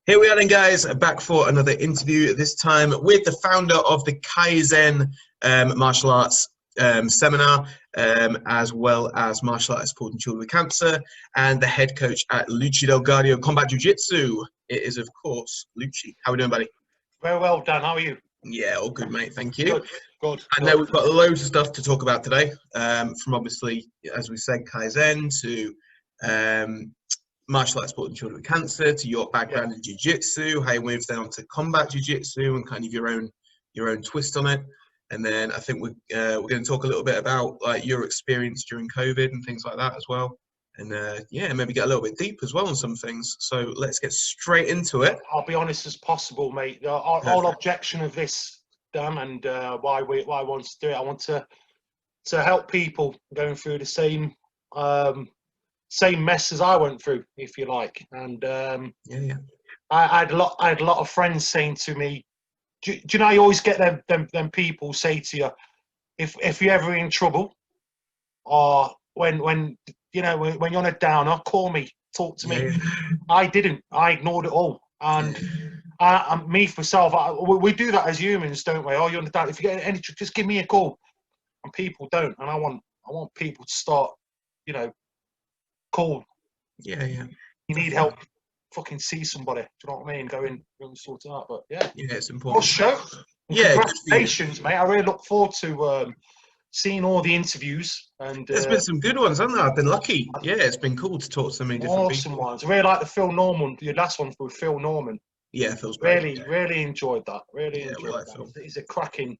Here we are then, guys, back for another interview, this time with the founder of the Kaizen Martial Arts Seminar, as well as martial arts supporting children with cancer, and the head coach at Lucci Del-Gaudio Combat Jiu-Jitsu. It is, of course, Lucci. How are we doing, buddy? Very well, Dan. How are you? Yeah, all good, mate. Thank you. Good, good. I know we've got loads of stuff to talk about today, from obviously, as we said, Kaizen to martial arts supporting children with cancer, to your background in jiu-jitsu, how you moved down to combat jiu-jitsu and kind of your own twist on it. And then I think we're going to talk a little bit about like your experience during COVID and things like that as well. And yeah, maybe get a little bit deep as well on some things. So let's get straight into it. I'll be honest as possible, mate. Our whole objection of this, Dan, and why I want to do it, I want to help people going through the same mess as I went through, if you like. And I had a lot of friends saying to me, do you know, you always get them people say to you, if you're ever in trouble, or when you're on a downer, call me, talk to me. I didn't. I ignored it all. And me for myself, we do that as humans, don't we? Oh, you're on a downer. If you get any, just give me a call. And people don't. And I want people to start, call. Yeah. You need help. Fucking see somebody. Do you know what I mean? Go and sort it out. But yeah, it's important. Show. Yeah, congratulations, mate. I really look forward to seeing all the interviews. And there's been some good ones, haven't there? I've been lucky. Yeah, it's been cool to talk to so many different awesome people. Ones. I really like the Phil Norman. Your last one with Phil Norman. Yeah, Phil's great. Really enjoyed that. Really enjoyed like that. Phil. He's a cracking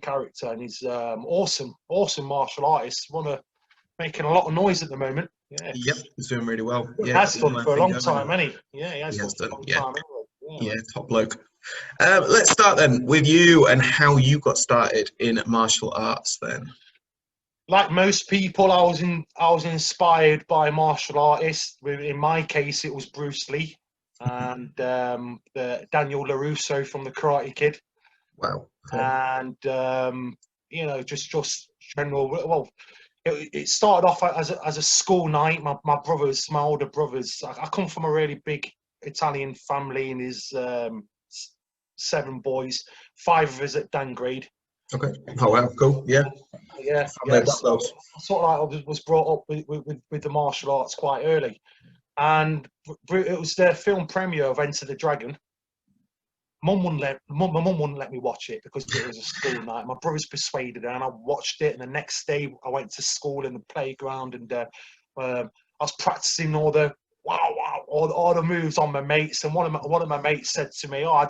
character, and he's awesome martial artist. Making a lot of noise at the moment. Yeah. Yep, he's doing really well. He has done for a long time, hasn't he? Yeah, he has done for a long time. Yeah, top bloke. Let's start then with you and how you got started in martial arts then. Like most people, I was inspired by martial artists. In my case, it was Bruce Lee and the Daniel LaRusso from the Karate Kid. Wow. Okay. And just general. Well, it started off as a school night. My older brothers. I come from a really big Italian family, and his 7 boys, 5 of us at Dan grade. Okay. Oh wow, cool. Yeah. So, sort of like I was brought up with the martial arts quite early, and it was their film premiere of Enter the Dragon. My mum wouldn't let me watch it because it was a school night. My brothers persuaded her, and I watched it. And the next day, I went to school in the playground, and I was practicing all the the moves on my mates. And one of my mates said to me, "Oh, I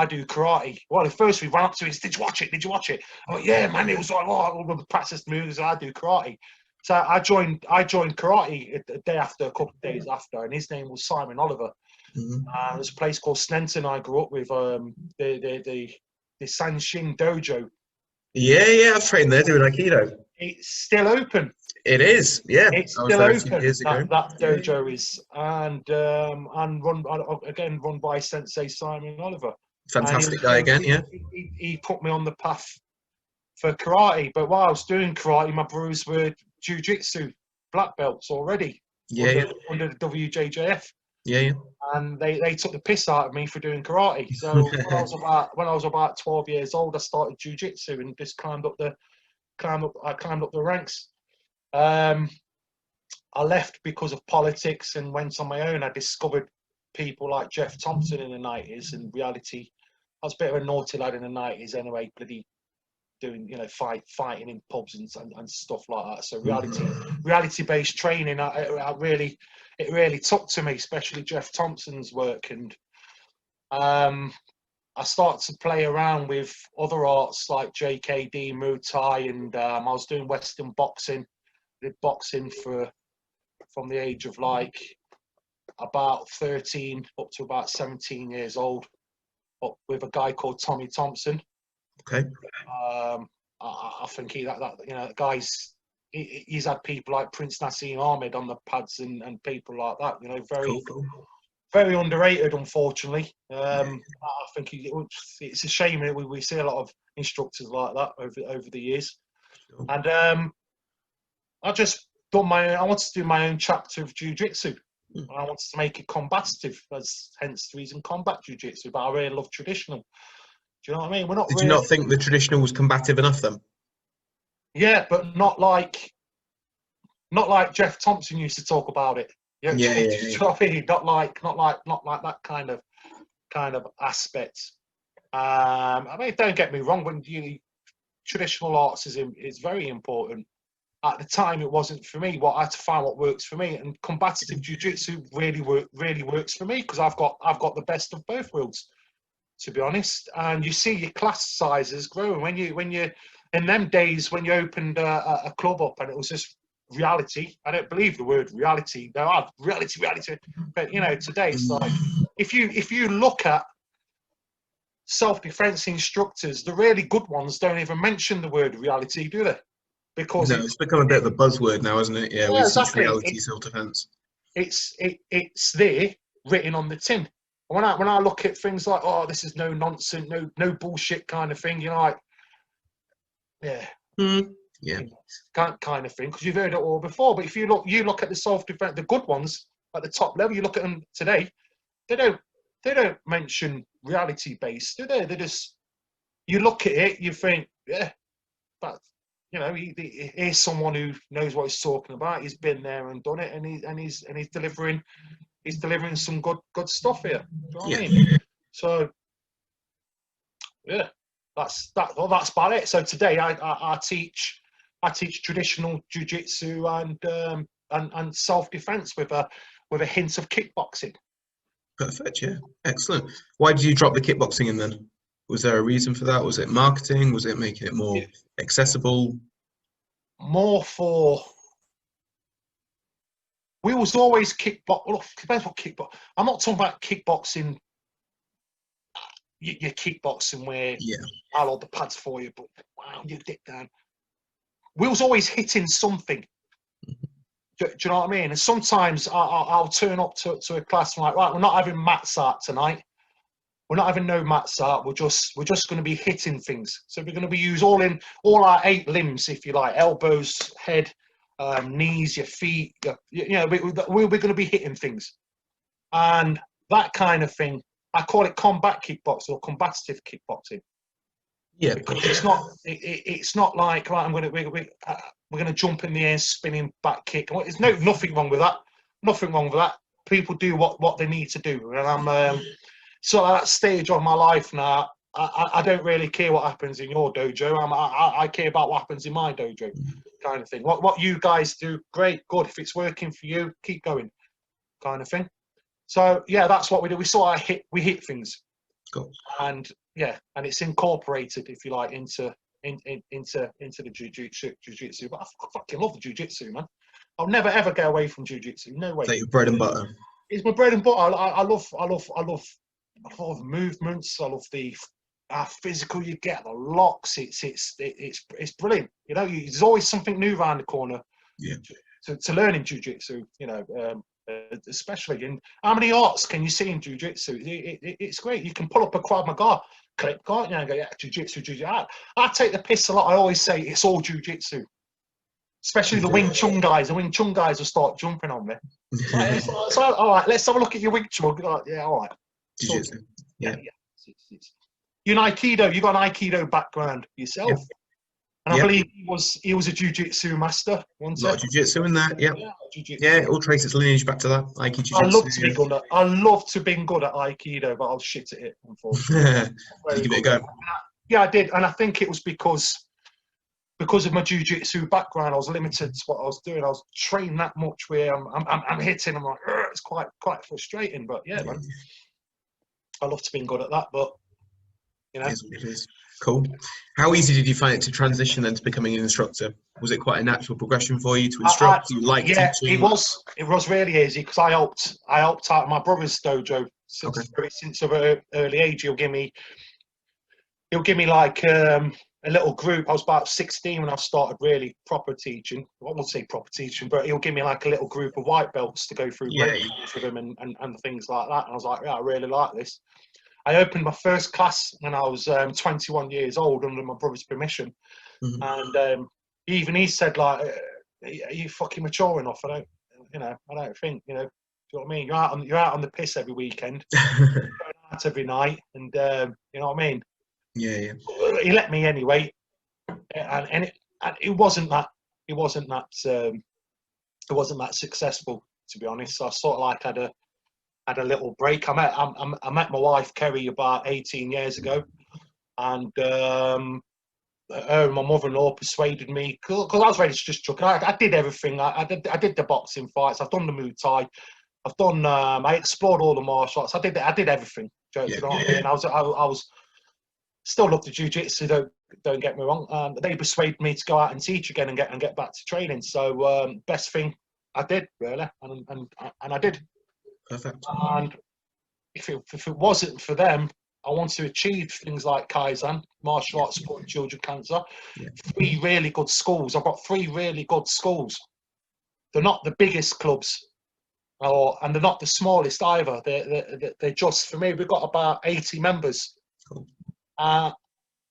do karate." Well, at first we ran up to him, "Did you watch it? Did you watch it?" I went, "Yeah, man." It was like, "Oh, we practiced moves. I do karate." So I joined karate a day after, a couple of days after, and his name was Simon Oliver. There's a place called Snenton I grew up with, the Sanshin Dojo. Yeah, I've trained there doing Aikido. It's still open. It is, yeah. It's still open. That dojo is, and run by Sensei Simon Oliver. Fantastic guy again, yeah. He put me on the path for karate, but while I was doing karate, my brothers were jiu-jitsu black belts already. Under the WJJF. Yeah. And they took the piss out of me for doing karate. So when I was about 12 years old, I started jiu-jitsu and just climbed up the ranks. I left because of politics and went on my own. I discovered people like Jeff Thompson in the 90s, and reality. I was a bit of a naughty lad in the 90s anyway, bloody doing fighting in pubs and stuff like that. So reality-based training, it really took to me, especially Jeff Thompson's work. And I started to play around with other arts like JKD, Muay Thai, and I was doing Western boxing. I did boxing from the age of like about 13 up to about 17 years old, up with a guy called Tommy Thompson. Okay. I think that guy's he's had people like Prince Nassim Ahmed on the pads and people like that. Very cool. Very underrated, unfortunately. I think it's a shame that we see a lot of instructors like that over the years. Sure. And I wanted to do my own chapter of jiu-jitsu. And I wanted to make it combative, hence the reason combat jiu-jitsu. But I really love traditional. Do you know what I mean? We're not. Did you not think the traditional was combative enough then? Yeah, but not like Jeff Thompson used to talk about it. You know, Yeah, do you know what I mean? Not like that kind of aspect. I mean, don't get me wrong. When traditional arts is very important. At the time, it wasn't for me. I had to find what works for me, and combative jiu-jitsu really works for me because I've got the best of both worlds, to be honest. And you see your class sizes growing when you in them days when you opened a club up and it was just reality. I don't believe the word reality. There are reality, but you know today it's like if you look at self-defense instructors, the really good ones don't even mention the word reality, do they? Because it's become a bit of a buzzword now, isn't it? Yeah, we teach exactly. reality self-defense. It's there written on the tin. When I look at things like, oh, this is no nonsense, no bullshit kind of thing, you know, like, yeah, kind of thing, because you've heard it all before. But if you look at the self-defense, the good ones at the top level, you look at them today, they don't mention reality based, do they? They just, you look at it, you think, yeah, but you know, here's someone who knows what he's talking about. He's been there and done it, and he's delivering some good stuff here. Do you know what I mean? So yeah, that's about it. So today I teach traditional jiu-jitsu and self-defense with a hint of kickboxing. Perfect. Yeah, excellent. Why did you drop the kickboxing in then? Was there a reason for that? Was it marketing? Was it making it more accessible? More for. We was always kickbox. Well, depends what kickbox. I'm not talking about kickboxing. Your kickboxing where I'll hold the pads for you, but wow, you dick down. We was always hitting something. Do you know what I mean? And sometimes I'll turn up to a class and I'm like, right, we're not having mats art tonight. We're not having no mats art. We're just going to be hitting things. So we're going to be use all our 8 limbs, if you like, elbows, head, knees, your feet. We're going to be hitting things, and that kind of thing. I call it combat kickboxing or combative kickboxing. Yeah, because it's not like right. We're going to jump in the air, spinning back kick. There's nothing wrong with that. Nothing wrong with that. People do what they need to do, and I'm. So at that stage of my life now, I don't really care what happens in your dojo. I care about what happens in my dojo, kind of thing. What you guys do, great, good. If it's working for you, keep going, kind of thing. So yeah, that's what we do. We hit things, cool. And it's incorporated, if you like, into the jiu-jitsu. But I fucking love the jiu-jitsu, man. I'll never ever go away from jiu-jitsu. No way. It's like your bread and butter. It's my bread and butter. I love movements. I love the physical you get, the locks. It's brilliant. You know, there's always something new around the corner. Yeah. To learn in jiu-jitsu, you know, especially in how many arts can you see in jiu-jitsu? It's great. You can pull up a Krav Maga clip, can't you? And go, yeah, jiu-jitsu. I take the piss a lot. I always say it's all jiu-jitsu. Especially the Wing Chun guys. The Wing Chun guys will start jumping on me. So all right, let's have a look at your Wing Chun. Like, yeah, all right. Jiu-jitsu. Yeah. You're an Aikido. You got an Aikido background yourself, and I believe he was a jiu-jitsu master. A lot of jiu-jitsu in there. Yeah. It all traces lineage back to that Aikido jiu-jitsu. I love to be good at. I love to be good at Aikido, but I'll shit at it. Unfortunately. Did you give it a go? Yeah, I did, and I think it was because of my jiu-jitsu background. I was limited to what I was doing. I was trained that much where I'm hitting. I'm like, it's quite frustrating. But yeah, man. I love to be good at that, but you know, it is. Cool. How easy did you find it to transition then to becoming an instructor? Was it quite a natural progression for you to instruct? Do you like teaching? It was really easy because I helped out my brother's dojo since an early age. He'll give me like a little group. I was about 16 when I started really proper teaching. I won't say proper teaching, but he'll give me like a little group of white belts to go through with him and things like that. And I was like, yeah, I really like this. I opened my first class when I was 21 years old under my brother's permission. And he said, like, are you fucking mature enough? I don't think, you know, you know what I mean? You're out on the piss every weekend, going out every night, and you know what I mean? Yeah. He let me anyway, and it wasn't that successful, to be honest. So I sort of like had a little break. I met my wife Kerry about 18 years ago, and her and my mother-in-law persuaded me, because I was ready to just chuck it. I did everything. I did the boxing fights. I've done the Muay Thai. I've done. I explored all the martial arts. I did everything. Do you know what I mean? I was still love the Jiu-Jitsu. Don't get me wrong. They persuaded me to go out and teach again and get back to training. So best thing I did, really, and I did. Perfect. And if it wasn't for them, I want to achieve things like Kaizen, martial arts supporting children cancer. 3 really good schools. I've got 3 really good schools. They're not the biggest clubs, and they're not the smallest either. They're just, for me, we've got about 80 members. Cool. And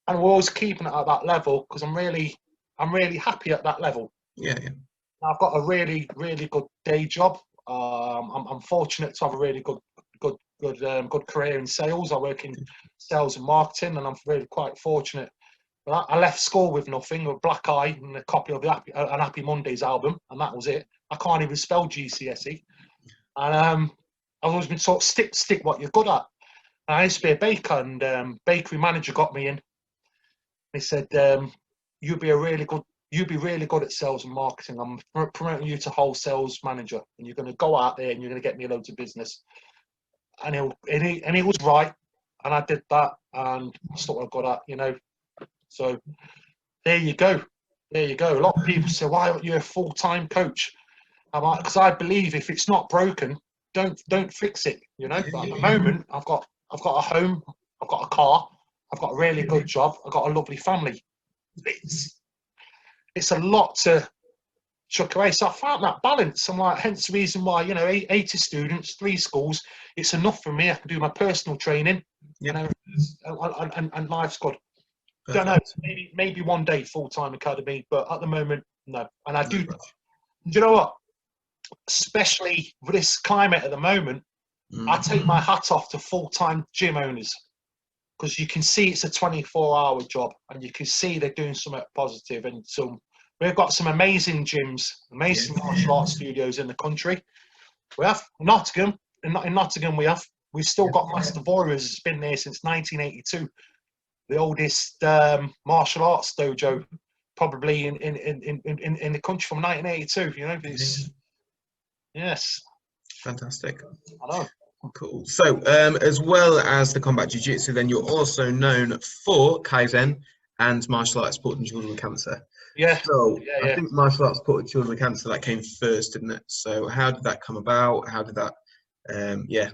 we're always keeping it at that level because I'm really happy at that level. Yeah. I've got a really good day job. I'm fortunate to have a really good career in sales. I work in sales and marketing, and I'm really quite fortunate. But I left school with nothing, a black eye and a copy of an Happy Mondays album, and that was it. I can't even spell GCSE. And I've always been taught stick what you're good at. And I used to be a baker, and bakery manager got me in. He said, "You'll be really good at sales and marketing. I'm promoting you to wholesales manager, and you're going to go out there and you're going to get me loads of business." And he was right, and I did that, and that's what I got at, you know. So there you go. A lot of people say, "Why aren't you a full-time coach?" I'm like, because I believe if it's not broken, don't fix it. You know. But at the moment, I've got a home, I've got a car, I've got a really good job, I've got a lovely family. It's a lot to chuck away. So I found that balance. I'm like, hence the reason why, you know, 80 students, 3 schools, it's enough for me. I can do my personal training, and life's good. Perfect. Don't know, maybe one day full-time academy, but at the moment, no. And I do. Do you know what? Especially with this climate at the moment, I take my hat off to full-time gym owners, because you can see it's a 24-hour job, and you can see they're doing something positive. And we've got some amazing gyms, amazing martial arts studios in the country. We have Nottingham. In Nottingham, we've still got Master Warriors. It's been there since 1982. The oldest martial arts dojo probably in the country from 1982. You know, yes. Fantastic. I know. Cool. So, as well as the combat jiu-jitsu, then you're also known for Kaizen and martial arts supporting children with cancer. Yeah. So, I think martial arts supporting children with cancer, that came first, didn't it? So, how did that come about? How did that?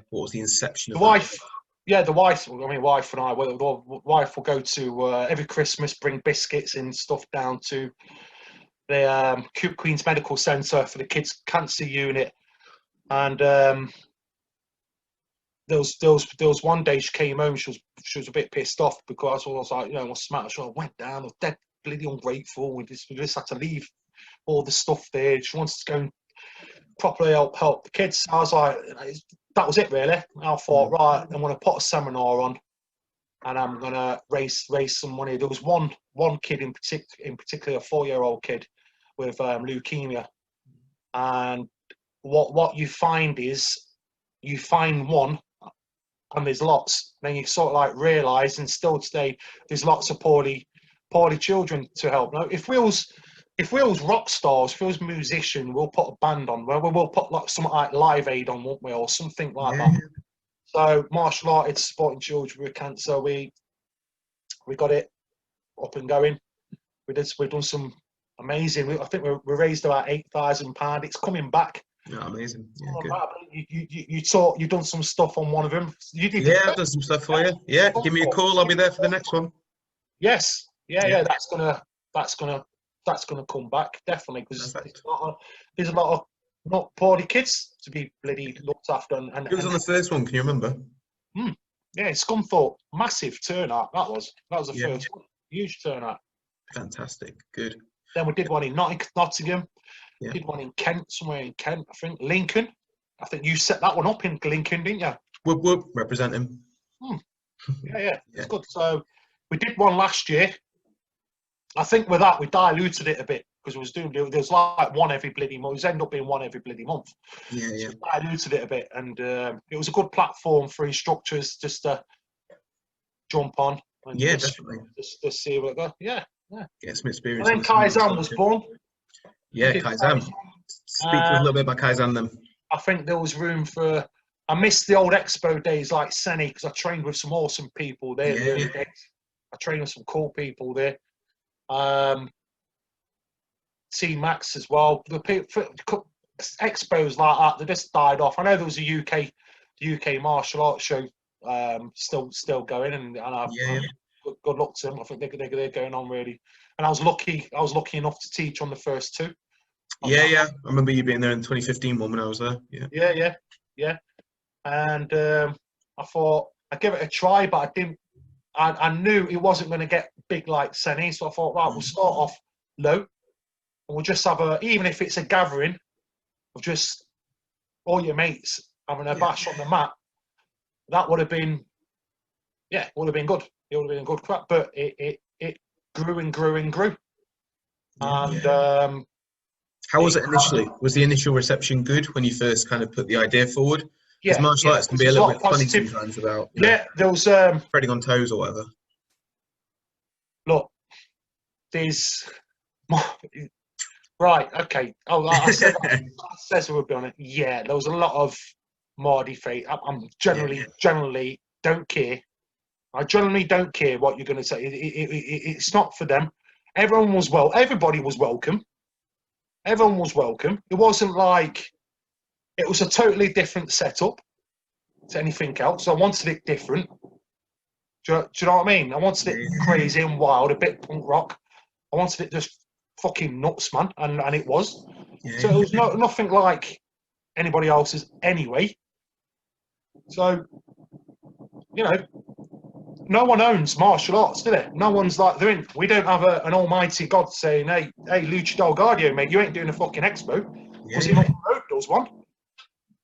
What was the inception of the wife? The wife. I mean, wife and I. The wife will go to every Christmas, bring biscuits and stuff down to the Queen's Medical Centre for the kids' cancer unit, and there was one day she came home. She was a bit pissed off because I was like, you know, what's the matter? She went down. I was dead bloody ungrateful. We just had to leave all the stuff there. She wanted to go and properly help the kids. I was like, that was it really. I thought, right, I'm going to put a seminar on, and I'm going to raise some money. There was one kid in particular, a 4-year-old kid with leukemia, and what you find is you find one, and there's lots. Then you sort of like realise, and still today, there's lots of poorly children to help. Now, if we was rock stars, if we was musician, we'll put a band on. We'll put like something like Live Aid on, won't we, or something like that. So martial arts supporting children with cancer, we got it up and going. We've done some amazing. I think we raised about £8,000. It's coming back. Yeah, amazing. You've done some stuff on one of them. I've done some stuff for you. Yeah, give me a call. I'll be there for the next one. Yes. Yeah. That's gonna come back definitely, because there's a lot of not poorly kids to be bloody looked after. And it was on the first one. Can you remember? Yeah, Scunthorpe, massive turnout. That was the first one. Huge turnout. Fantastic. Good. Then we did one in Nottingham. Did one in Kent, somewhere in Kent, I think. Lincoln. I think you set that one up in Lincoln, didn't you? Whoop whoop, represent him. Yeah, it's good. So we did one last year. I think with that we diluted it a bit because there's like one every bloody month. It was end up being one every bloody month. Yeah, so we diluted it a bit, and it was a good platform for instructors just to jump on. And definitely. Just see what it goes. Yeah. Get some experience. And then Kaizen was born. Yeah, Kaizen. Speak to us a little bit about Kaizen then. I think there was room for. I missed the old expo days like Senni because I trained with some awesome people there. I trained with some cool people there. T-Max as well. The expos like that, they just died off. I know there was a UK martial arts show still going, and good luck to them. I think they're going on really. And I was lucky enough to teach on the first two. I remember you being there in the 2015 one when I was there. Yeah. And I thought I'd give it a try, but I didn't. I knew it wasn't going to get big like Senni, so I thought, right, we'll start off low, and we'll just have even if it's a gathering of just all your mates having a bash on the mat. That would have been, good. It would have been a good crack, but it grew and grew and grew. And how was it initially? Was the initial reception good when you first kind of put the idea forward? Because martial arts can be a little bit funny sometimes about there was treading on toes or whatever. Look, there's right, okay. Oh, I said we'll be on it. Yeah, there was a lot of Mardy fate. I'm generally don't care. I generally don't care what you're going to say. It's not for them. Everybody was welcome. Everyone was welcome. It wasn't like it was a totally different setup to anything else. I wanted it different. Do you know what I mean? I wanted it crazy and wild, a bit punk rock. I wanted it just fucking nuts, man, and it was. So it was nothing like anybody else's anyway. So, no one owns martial arts, do they? No one's like we don't have an almighty God saying, hey, Lucci Del-Gaudio, mate, you ain't doing a fucking expo. Was he not road does one?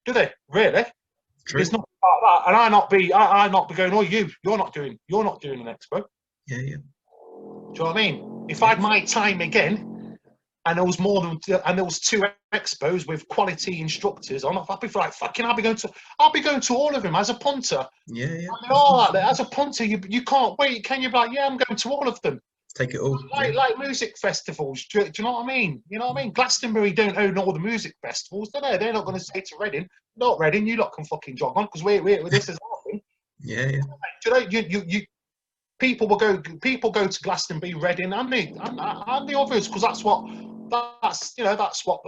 Do they really? True. It's not like that, and I not be going. Oh, you're not doing an expo. Yeah. Do you know what I mean? If I had my time again, and there was two expos with quality instructors on, I'd be like, fucking, I'll be going to all of them as a punter. Yeah. As a punter, you can't wait, can you? Be like, yeah, I'm going to all of them. Take it all. Like music festivals. Do you know what I mean? You know what I mean? Glastonbury don't own all the music festivals, do they? They're not going to say to Reading, not Reading, you lot can fucking jog on because we're this is our thing. Yeah. Do you people go to Glastonbury, Reading, and the others because that's what they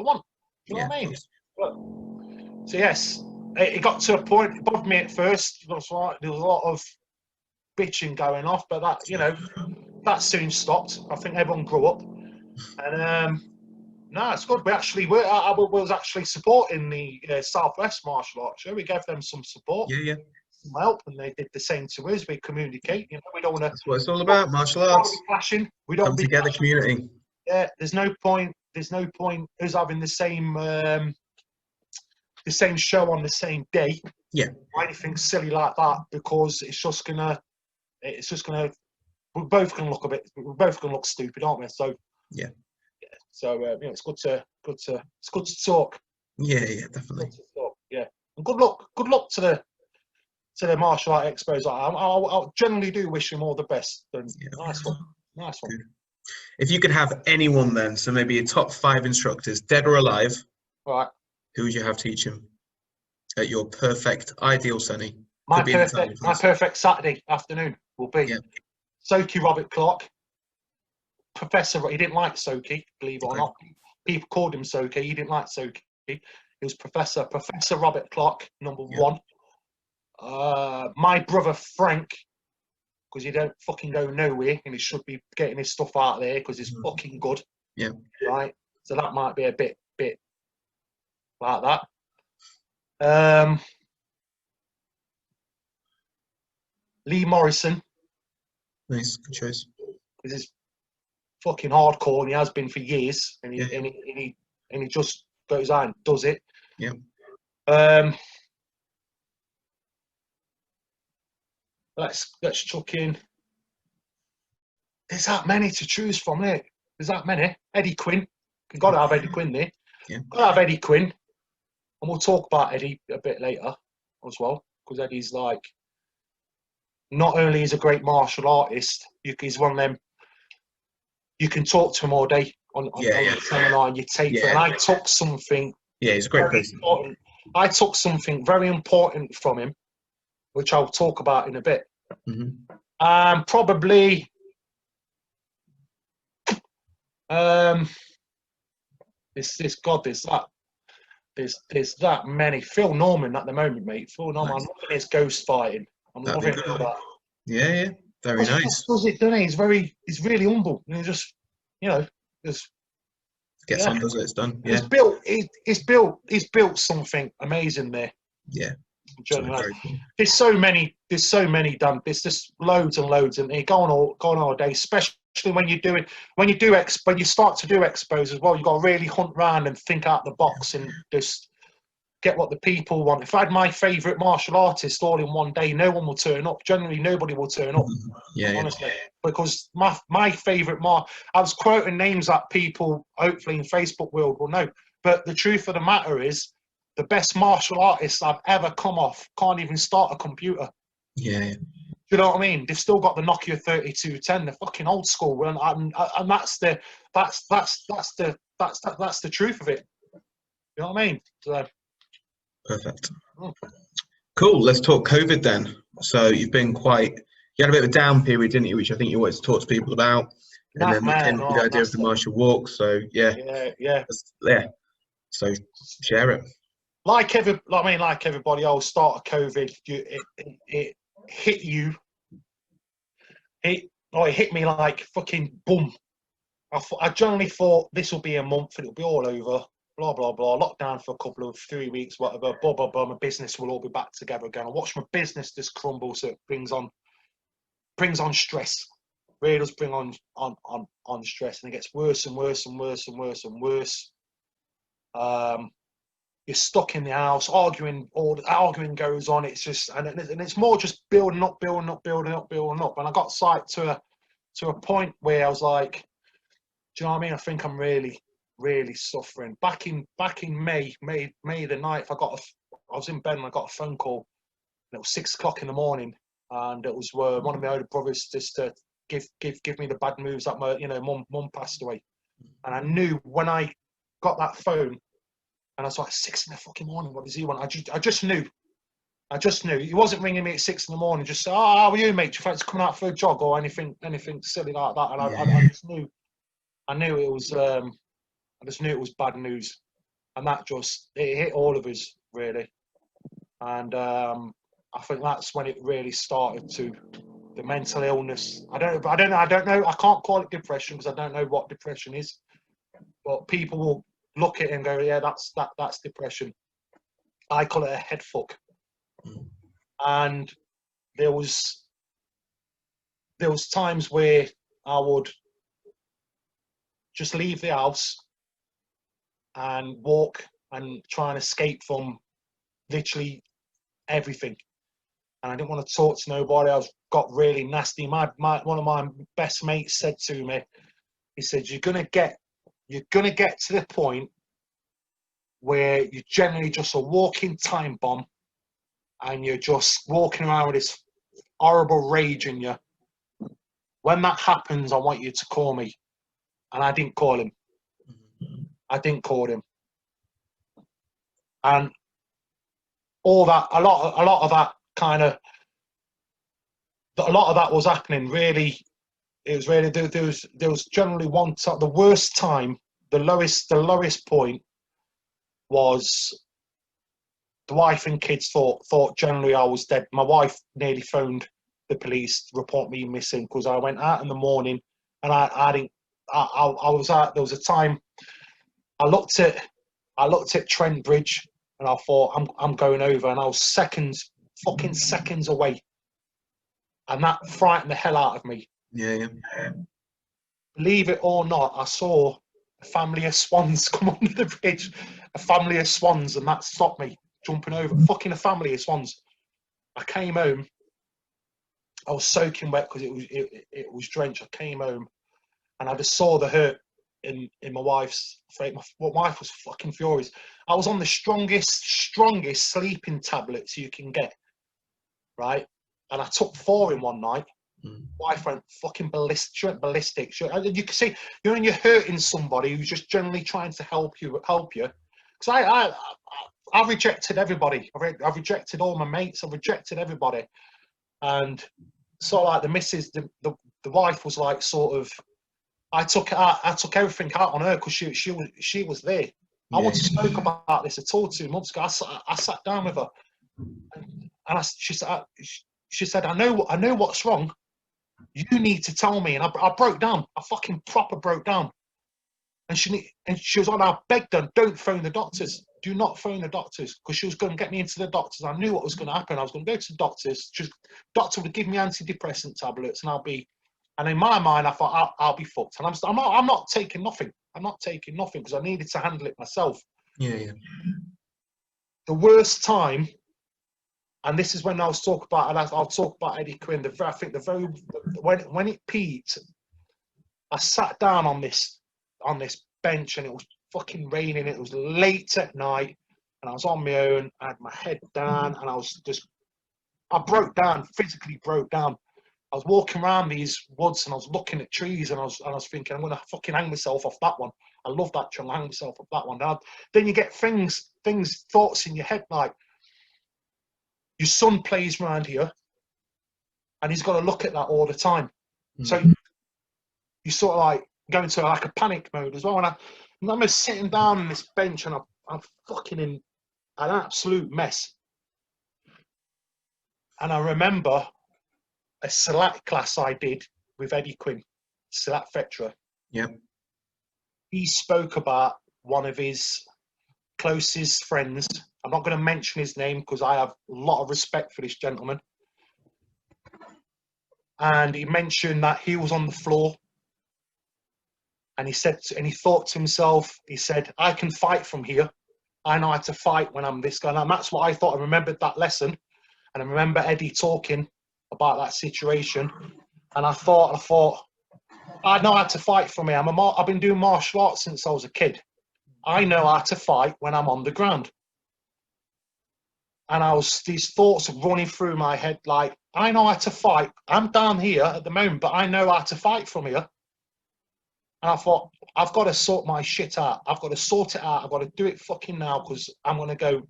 want. Do you know what I mean? So yes, it got to a point. It bothered me at first. There was a lot of bitching going off, but that soon stopped. I think everyone grew up, and it's good. I was actually supporting the Southwest Martial Arts Show. We gave them some support, some help, and they did the same to us. We communicate. We don't want to. That's what it's all about. Martial arts. Clashing. We don't come together. Community. Yeah, there's no point us having the same show on the same day. Yeah. Or anything silly like that because it's just gonna. We're both gonna look stupid, aren't we? So yeah. So it's good to talk. Yeah, definitely. Good to talk, yeah. And good luck to the martial art expos. I generally do wish them all the best. And nice one. Good. If you could have anyone then, so maybe your top 5 instructors, dead or alive, right? Who would you have teaching at your perfect ideal Senni? My perfect Saturday afternoon will be Soki Robert Clark. Professor, he didn't like Soki, believe it or not. People called him Soki. He didn't like Soki. He was Professor Robert Clark, number 1. My brother Frank, because he don't fucking go nowhere, and he should be getting his stuff out there because he's fucking good. Yeah. Right. So that might be a bit like that. Lee Morrison. Nice, good choice. Because he's fucking hardcore, and he has been for years, and he just goes out and does it. Yeah. Let's chuck in. There's that many to choose from, mate. There's that many. Eddie Quinn. You've got to have Eddie Quinn there. Yeah. Got to have Eddie Quinn. And we'll talk about Eddie a bit later as well, because Eddie's like, not only is a great martial artist, he's one of them, you can talk to him all day on the seminar and you take it. And I took something. Yeah, he's a great person. I took something very important from him, which I'll talk about in a bit. Probably there's that many. Phil Norman at the moment, mate. Phil Norman, nice. I'm loving his ghost fighting. I'm loving that. Yeah, very nice. Does it, doesn't he? He's really humble. And he just, just gets on, does it? It's done. Yeah. He's built something amazing there. Yeah. There's so many done. There's just loads and loads, and they go on all day. Especially when you start to do expos as well, you got to really hunt around and think out the box and just get what the people want. If I had my favourite martial artist all in one day, no one will turn up. Generally, nobody will turn up. Honestly, because my favourite I was quoting names that people, hopefully in Facebook world, will know. But the truth of the matter is, the best martial artists I've ever come off can't even start a computer. Yeah. You know what I mean? They've still got the Nokia 3210. They're fucking old school, and that's the truth of it. You know what I mean? So, perfect. Cool. Let's talk COVID then. So you had a bit of a down period, didn't you? Which I think you wanted to talk to people about, and then the idea of the martial walk. So yeah. So share it. Like everybody else, start of COVID, it hit you. It hit me like fucking boom. I generally thought this will be a month and it'll be all over. Blah blah blah. Lockdown for a couple of 3 weeks, whatever. Blah blah blah. My business will all be back together again. I watch my business just crumble, so it brings on stress. Really does bring on stress, and it gets worse and worse and worse and worse and worse. You're stuck in the house, arguing goes on. It's just, and it's more just building up. And I got psyched to a point where I was like, do you know what I mean? I think I'm really, really suffering. Back in May the 9th, I was in bed and I got a phone call, and it was 6 o'clock in the morning, and it was one of my older brothers just to give me the bad news that my mum passed away. And I knew when I got that phone. And I was like, 6 in the fucking morning, what does he want? I just knew. He wasn't ringing me at 6 in the morning, just say, oh, how are you, mate? Do you fancy coming out for a jog or anything silly like that? And I just knew. I just knew it was bad news. And that it hit all of us, really. And I think that's when it really started the mental illness. I don't know. I can't call it depression because I don't know what depression is. But people will look at it and go, yeah, that's depression. I call it a head fuck. And there was times where I would just leave the house and walk and try and escape from literally everything. And I didn't want to talk to nobody. I got really nasty. One of my best mates said to me, he said, you're gonna get to the point where you're generally just a walking time bomb and you're just walking around with this horrible rage in you. When that happens, I want you to call me. And I didn't call him. And all that, a lot of that was happening. Really, it was really, there was generally one time, the worst time, the lowest point was the wife and kids thought generally I was dead. My wife nearly phoned the police to report me missing because I went out in the morning and I was out. There was a time I looked at Trent Bridge and I thought I'm going over, and I was fucking seconds away, and that frightened the hell out of me. Yeah. Believe it or not, I saw a family of swans come under the bridge, a family of swans, and that stopped me. jumping over, fucking the family of swans. I came home. I was soaking wet because it was drenched. I came home and I just saw the hurt in my wife's face. My wife was fucking furious. I was on the strongest sleeping tablets you can get, right? And I took 4 in one night. Wife went fucking ballistic. She went ballistic. You can see, when you're hurting somebody who's just generally trying to help you. Because I've rejected everybody. I've rejected all my mates. I've rejected everybody. And so like the missus, the wife was like sort of, I took everything out on her because she was there. I wouldn't spoke about this at all 2 months ago. I sat down with her, and she said, I know what's wrong. You need to tell me. And I broke down. I fucking proper broke down. And she was on. I begged her, don't phone the doctors. Do not phone the doctors, because she was going to get me into the doctors. I knew what was going to happen. I was going to go to the doctors. Doctor would give me antidepressant tablets, and in my mind, I thought I'll be fucked. And I'm not taking nothing. I'm not taking nothing because I needed to handle it myself. Yeah. The worst time, and this is when I'll talk about Eddie Quinn. When it peaked, I sat down on this bench, and it was fucking raining. It was late at night, and I was on my own. I had my head down, and I broke down, physically broke down. I was walking around these woods, and I was looking at trees, and I was thinking, I'm gonna fucking hang myself off that one. I love that tree. I'll hang myself off that one. Then you get thoughts in your head like, your son plays around here, and he's got to look at that all the time. So you sort of like go into like a panic mode as well. And I'm sitting down on this bench, and I'm fucking in an absolute mess. And I remember a Salat class I did with Eddie Quinn, Salat Fetra. Yep. He spoke about one of his closest friends. I'm not going to mention his name because I have a lot of respect for this gentleman. And he mentioned that he was on the floor, and he thought to himself, he said, I can fight from here. I know how to fight when I'm this guy. And that's what I thought. I remembered that lesson. And I remember Eddie talking about that situation. And I thought, I know how to fight from here. I've been doing martial arts since I was a kid. I know how to fight when I'm on the ground. And these thoughts running through my head, like, I know how to fight. I'm down here at the moment, but I know how to fight from here. And I thought, I've got to sort my shit out. I've got to sort it out. I've got to do it fucking now, because I'm going to go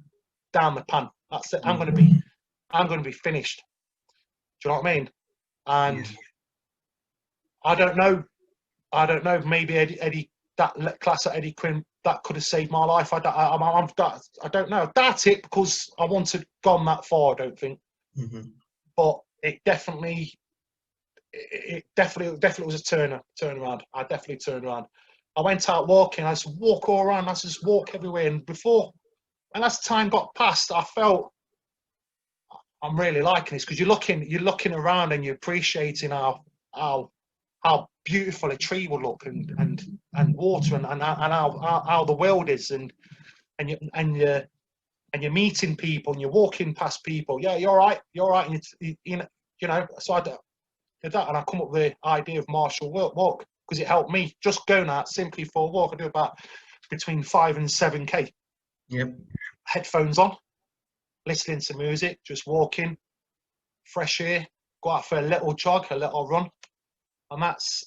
down the pan. That's it. I'm going to be finished. Do you know what I mean? And I don't know. Maybe Eddie, that class at Eddie Quinn, that could have saved my life. I don't know. That's it, because I wanted to gone that far, I don't think. But it definitely was a turnaround. I definitely turned around. I went out walking. I just walk all around. I just walk everywhere. And as time got past, I felt I'm really liking this, because you're looking around and you're appreciating how beautiful a tree will look, and water, and how the world is, and you're meeting people, and you're walking past people. Yeah, you're right. And you know. So I did that, and I come up with the idea of martial walk, because it helped me just going out simply for a walk. I do about between 5 and 7K. Yep. Headphones on, listening to music, just walking, fresh air, go out for a little jog, a little run. And that's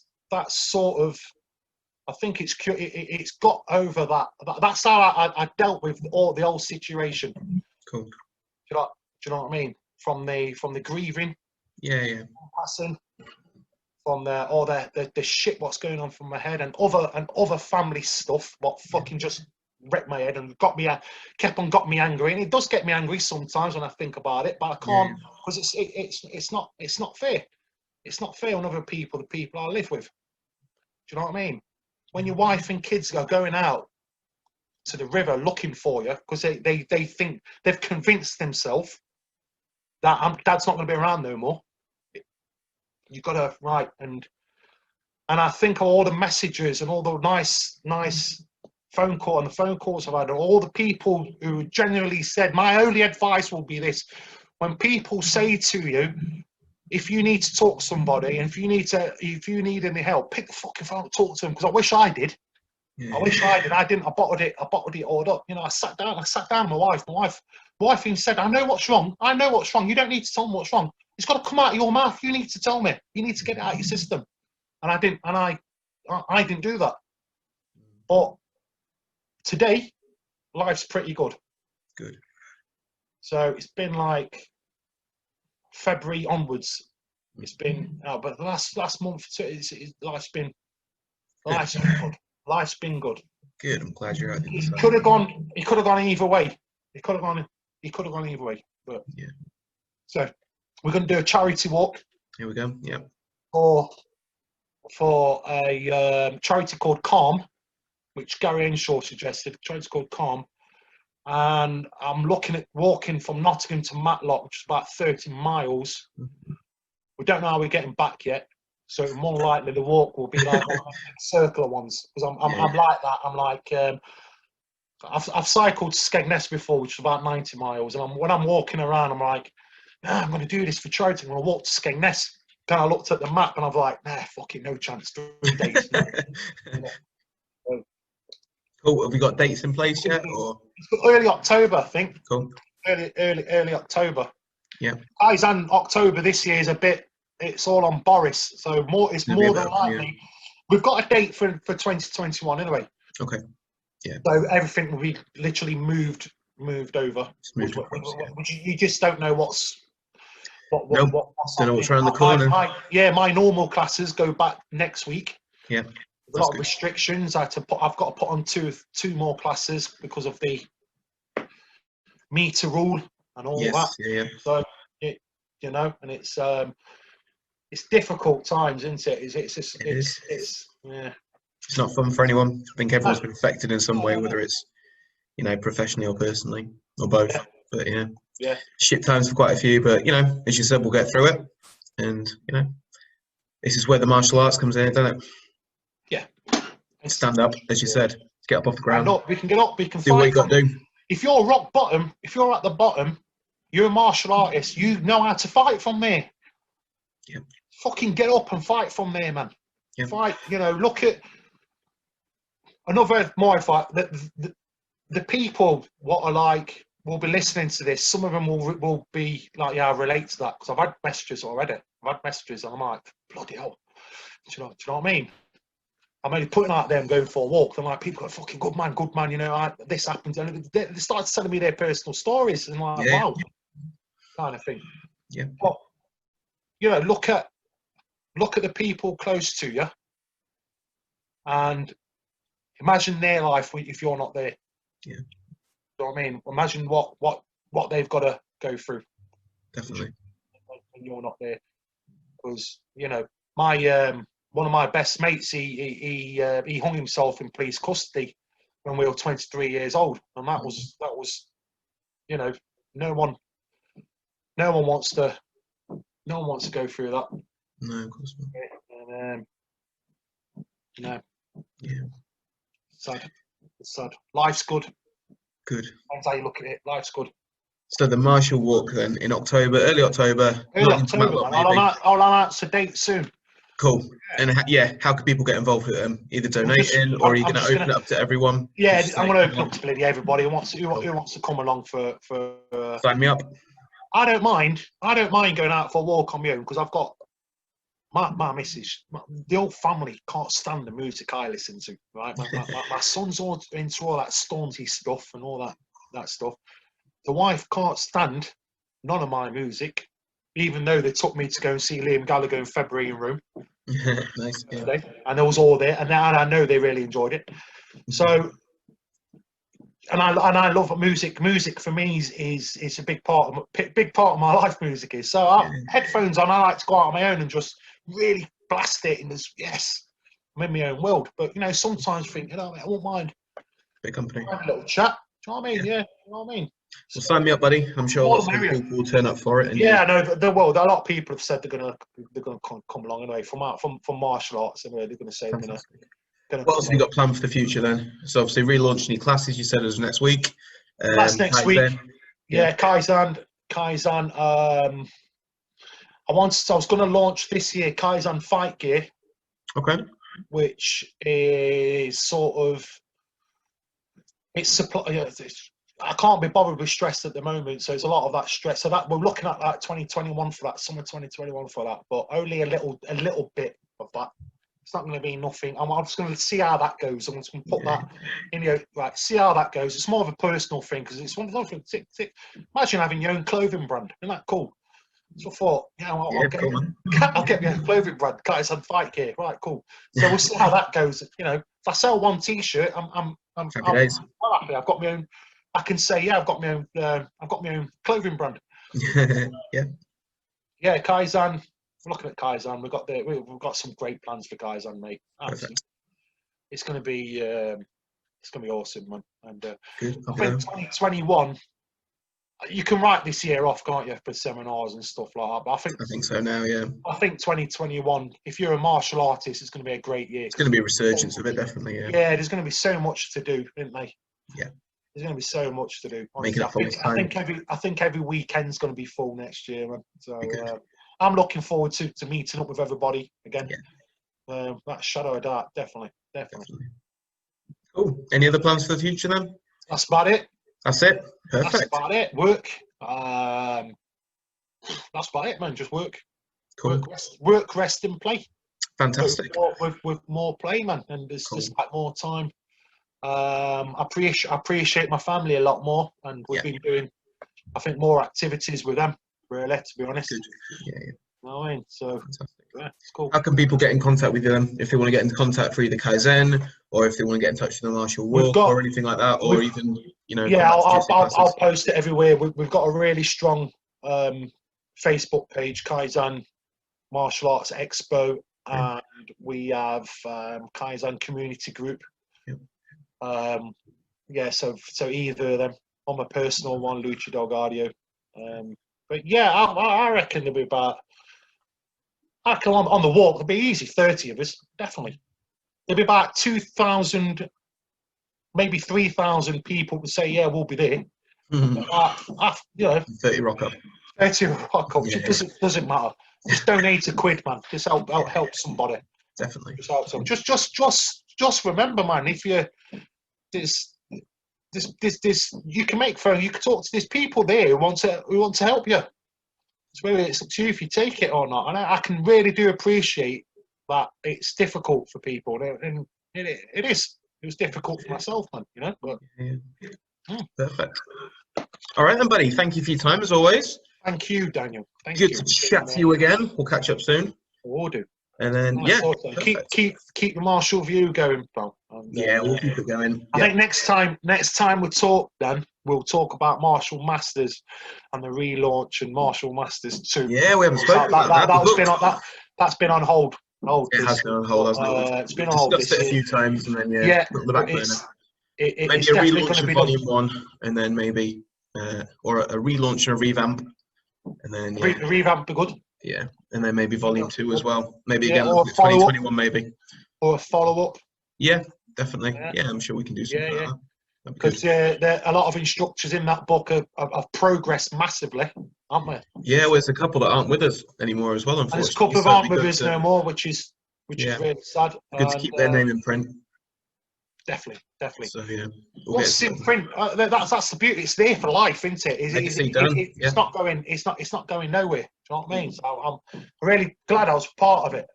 sort of, I think it's got over that. That's how I dealt with the whole situation. Cool. Do you know what I mean? From the grieving, passing, from the shit what's going on from my head, and other family stuff what fucking just wrecked my head and got me angry. And it does get me angry sometimes when I think about it, but I can't, because it's not fair. It's not fair on other people, the people I live with. Do you know what I mean? When your wife and kids are going out to the river looking for you because they think they've convinced themselves that Dad's not going to be around no more. You've got to and I think all the messages and all the nice phone call, and the phone calls I've had, all the people who genuinely said, my only advice will be this: when people say to you, if you need to talk to somebody, and if you need any help, pick the fucking phone, talk to them. Because I wish I did. Yeah. I wish I did. I didn't. I bottled it all up. You know, I sat down with my wife. My wife even said, I know what's wrong. You don't need to tell me what's wrong. It's got to come out of your mouth. You need to tell me. You need to get it out of your system. And I didn't. And I didn't do that. But today, life's pretty good. Good. So it's been like February onwards. It's been, but the last month, life's been good. Life's been good. Good. I'm glad you're out. It could have gone either way. It could have gone either way. But yeah. So we're going to do a charity walk. Here we go. Yeah. For a charity called Calm, which Gary Henshaw suggested. A charity called Calm, and I'm looking at walking from Nottingham to Matlock, which is about 30 miles. Mm-hmm. We don't know how we're getting back yet, so more likely the walk will be like one of the circular ones. Because I'm like that. I'm like I've cycled to Skegness before, which is about 90 miles, and when I'm walking around, I'm like, I'm going to do this for charity. I'm going to walk to Skegness. Then I looked at the map and I'm like, fucking no chance. 3 days. Cool. Have we got dates in place yet? Or early October, I think. Cool. Early October. Yeah. Kaizen October this year is it's all on Boris, so it's more than likely. Yeah. We've got a date for 2021 anyway. Okay. Yeah. So everything will be literally moved over. You just don't know what's don't know what's around the corner. My normal classes go back next week. Yeah. A lot of restrictions. I've got to put on two more classes because of the meter rule and all that. Yeah. So and it's difficult times, isn't it? It's not fun for anyone. I think everyone's been affected in some way, whether it's professionally or personally or both. Yeah. But yeah, shit times for quite a few. But as you said, we'll get through it. And this is where the martial arts comes in, doesn't it? Yeah. Stand up, as you said. Get up off the ground. We can get up. We can do what you got to do. If you're rock bottom, if you're at the bottom, you're a martial artist. You know how to fight from there. Yeah. Fucking get up and fight from there, man. Yeah. Fight. Look at another Muay fight. The people will be listening to this. Some of them will be like, I relate to that because I've had messages already. And I'm like, bloody hell. Do you know what I mean? I'm only putting out there and going for a walk. And like, people are fucking good man. This happened. And they start telling me their personal stories. And I'm like, wow, kind of thing. Yeah. But, look at the people close to you and imagine their life if you're not there. Yeah. You know what I mean? Imagine what they've got to go through. Definitely. When you're not there. Because, my one of my best mates, he hung himself in police custody when we were 23 years old, and that was no one wants to go through that. No, of course not. And yeah, it's sad. Life's good. Good. Depends how you look at it. Life's good. So the martial walk then in October, early October. I'll announce a date soon. Cool. And how can people get involved with them? Either donating, or are you going to open it up to everyone? Yeah, I'm going to open up to everybody who wants to come along for. Sign me up. I don't mind going out for a walk on my own because I've got my missus. The whole family can't stand the music I listen to. Right, my son's all into all that Stormzy stuff and all that stuff. The wife can't stand none of my music. Even though they took me to go and see Liam Gallagher in February in Rome. Nice. Yeah. And I was all there, and I know they really enjoyed it. So, and I love music. Music for me is a big part of my life. Music is. So headphones on. I like to go out on my own and just really blast it. And I'm in my own world. But sometimes think, I won't mind. Big company. Have a little chat. Do you know what I mean? Yeah. You know what I mean? Well, sign me up, buddy. I'm sure lots of people will turn up for it. And I know. A lot of people have said they're gonna come along anyway from martial arts. Anyway, they're gonna say they're gonna What else have you got planned for the future then? So obviously relaunching your classes, you said as next week. That's next Kaizen. week. Yeah, Kaizen. I was going to launch this year Kaizen Fight Gear. Okay. Which is sort of I can't be bothered with stress at the moment, so it's a lot of that stress. So that we're looking at like 2021 for that, summer 2021 for that, but only a little bit of that. It's not going to be nothing. I'm just going to see how that goes. I'm just going to put that in right, see how that goes. It's more of a personal thing because it's one of those things. Imagine having your own clothing brand. Isn't that cool? So I thought, I'll get my own clothing brand, Kaizen Fight Gear. Right, cool. So we'll see how that goes. If I sell one T-shirt, I'm happy. I've got my own. I can say, I've got my own clothing brand. Yeah, Kaizen. We're looking at Kaizen. We've got some great plans for Kaizen, mate. It's going to be awesome, man. And I think 2021. You can write this year off, can't you, for seminars and stuff like that? But I think so now, yeah. I think 2021, if you're a martial artist, it's going to be a great year. It's going to be a resurgence of it, definitely, yeah. Yeah, there's going to be so much to do, isn't there? Yeah. There's going to be so much to do. Honestly, I think every weekend's going to be full next year, man. So I'm looking forward to meeting up with everybody again. Yeah. That shadow of doubt, definitely. Cool. Any other plans for the future then? That's about it. That's it. Perfect. That's about it. Work. That's about it, man. Just work. Cool. Work, rest, and play. Fantastic. With more play, man, and there's just like more time. I appreciate my family a lot more, and we've been doing, I think, more activities with them. Really, to be honest. Good. Yeah. You know what I mean? So fantastic. Yeah, it's cool. How can people get in contact with you then? If they want to get in contact for either Kaizen, or if they want to get in touch with the martial walk, or anything like that, or even Yeah, I'll post it everywhere. We've got a really strong Facebook page, Kaizen Martial Arts Expo, and we have Kaizen Community Group. So either of them. On my personal one, Lucci Del-Gaudio. But yeah, I reckon there'll be about. On the walk, there'll be easy 30 of us, definitely. There'll be about 2,000, maybe 3,000 people to say, yeah, we'll be there. 30 rock up. 30 rock up. It doesn't matter. Just donate £1, man. Just help somebody. Definitely. Just help someone. Just remember, man. If you you can make friends. You can talk to these people there who want to help you. It's whether it's up to you if you take it or not. And I can really do appreciate that it's difficult for people, and it is. It was difficult for myself, man. But perfect. All right, then, buddy. Thank you for your time as always. Thank you, Daniel. Good to chat to you again. We'll catch up soon. We'll do. And then keep the martial view going, pal. And, we'll keep it going. I think next time we talk, Dan, we'll talk about Martial Masters and the relaunch and Martial Masters 2. Yeah, we haven't spoken about that. That's been on hold. It has been on hold, hasn't it? It's been on hold. Discussed it a few times, and then put on the back burner. Maybe a relaunch of Volume 1, and then maybe or a relaunch and a revamp, and then a revamp be good. Yeah, and then maybe Volume 2 as well. Maybe again, or 2021, maybe. Or a follow-up. Yeah, definitely. Yeah, I'm sure we can do something like that. Because there a lot of instructors in that book have progressed massively, aren't they? Yeah, well, there's a couple that aren't with us anymore as well, unfortunately. And there's a couple that aren't with us no more, which is really sad. Good to keep their name in print. Definitely. So once in print, that's the beauty. It's there for life, isn't it? It's not going. It's not going nowhere. Do you know what I mean? So I'm really glad I was part of it.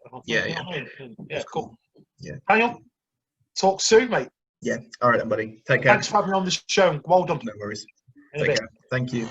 Cool. Yeah. Hang on. Talk soon, mate. Yeah. All right, then, buddy. Take care. Thanks for having me on the show. Well done. No worries. Take care. Thank you.